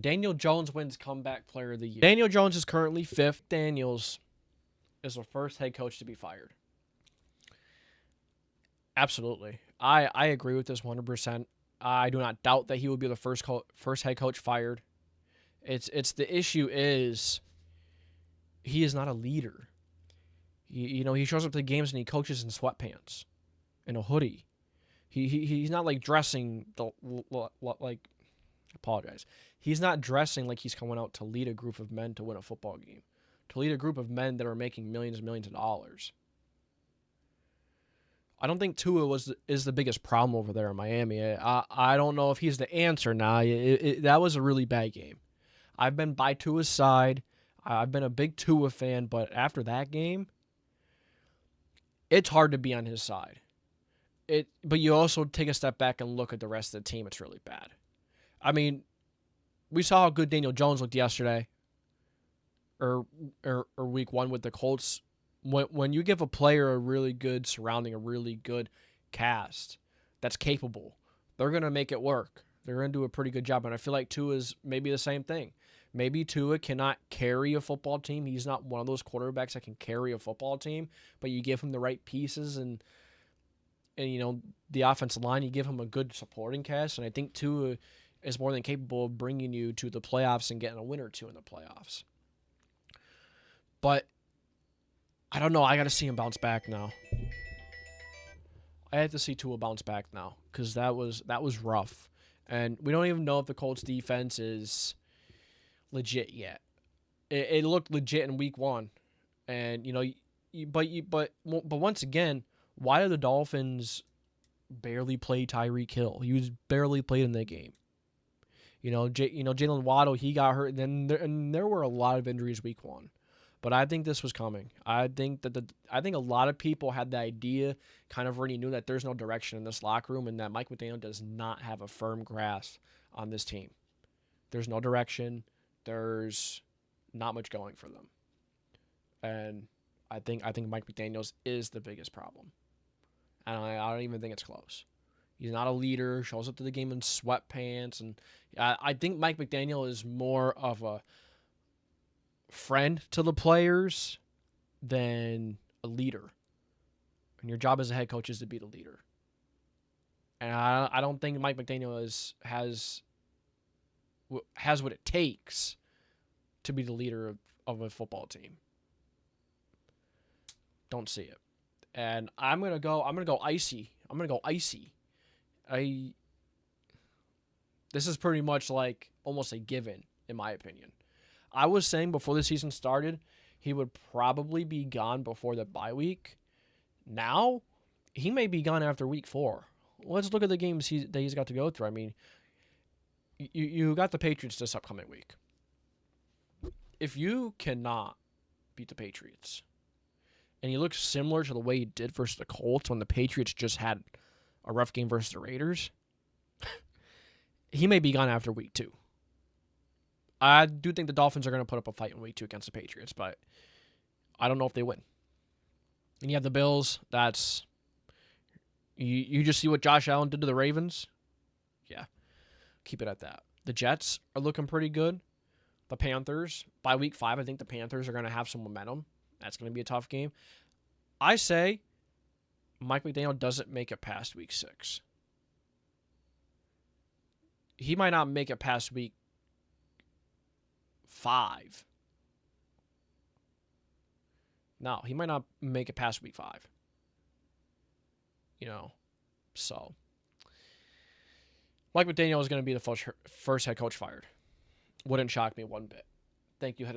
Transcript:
Daniel Jones wins Comeback Player of the Year. Daniel Jones is currently 5th. Daniels is the first head coach to be fired. Absolutely. I agree with this 100%. I do not doubt that he will be the first head coach fired. It's the issue is he is not a leader. He shows up to the games and he coaches in sweatpants, in a hoodie. He's not like dressing like. Apologize. He's not dressing like he's coming out to lead a group of men to win a football game, to lead a group of men that are making millions and millions of dollars. I don't think Tua is the biggest problem over there in Miami. I don't know if he's the answer now. That was a really bad game. I've been by Tua's side. I've been a big Tua fan, but after that game, it's hard to be on his side. But you also take a step back and look at the rest of the team. It's really bad. I mean, we saw how good Daniel Jones looked yesterday, or week 1 with the Colts. When you give a player a really good surrounding, a really good cast that's capable, they're going to make it work. They're going to do a pretty good job. And I feel like Tua is maybe the same thing. Maybe Tua cannot carry a football team. He's not one of those quarterbacks that can carry a football team, but you give him the right pieces and the offensive line, you give him a good supporting cast. And I think Tua is more than capable of bringing you to the playoffs and getting a win or two in the playoffs. But I don't know. I got to see him bounce back now. I had to see Tua bounce back now because that was rough. And we don't even know if the Colts defense is legit yet. It looked legit in week 1. And, but once again, why did the Dolphins barely play Tyreek Hill? He was barely played in that game. Jalen Waddle, he got hurt, and there were a lot of injuries week 1. But I think this was coming. I think a lot of people had the idea, kind of already knew that there's no direction in this locker room, and that Mike McDaniel does not have a firm grasp on this team. There's no direction. There's not much going for them, and I think Mike McDaniel's is the biggest problem, and I don't even think it's close. He's not a leader, shows up to the game in sweatpants. And I think Mike McDaniel is more of a friend to the players than a leader. And your job as a head coach is to be the leader. And I don't think Mike McDaniel has what it takes to be the leader of a football team. Don't see it. And I'm gonna go icy. This is pretty much like almost a given, in my opinion. I was saying before the season started, he would probably be gone before the bye week. Now, he may be gone after week 4. Let's look at the games that he's got to go through. I mean, you got the Patriots this upcoming week. If you cannot beat the Patriots, and he looks similar to the way he did versus the Colts when the Patriots just had a rough game versus the Raiders, he may be gone after week 2. I do think the Dolphins are going to put up a fight in week 2 against the Patriots, but I don't know if they win. And you have the Bills. That's you just see what Josh Allen did to the Ravens. Yeah, keep it at that. The Jets are looking pretty good. The Panthers, by week 5, I think the Panthers are going to have some momentum. That's going to be a tough game. I say Mike McDaniel doesn't make it past week 6. He might not make it past week 5. No, he might not make it past week 5. So Mike McDaniel is going to be the first head coach fired. Wouldn't shock me one bit. Thank you, head of the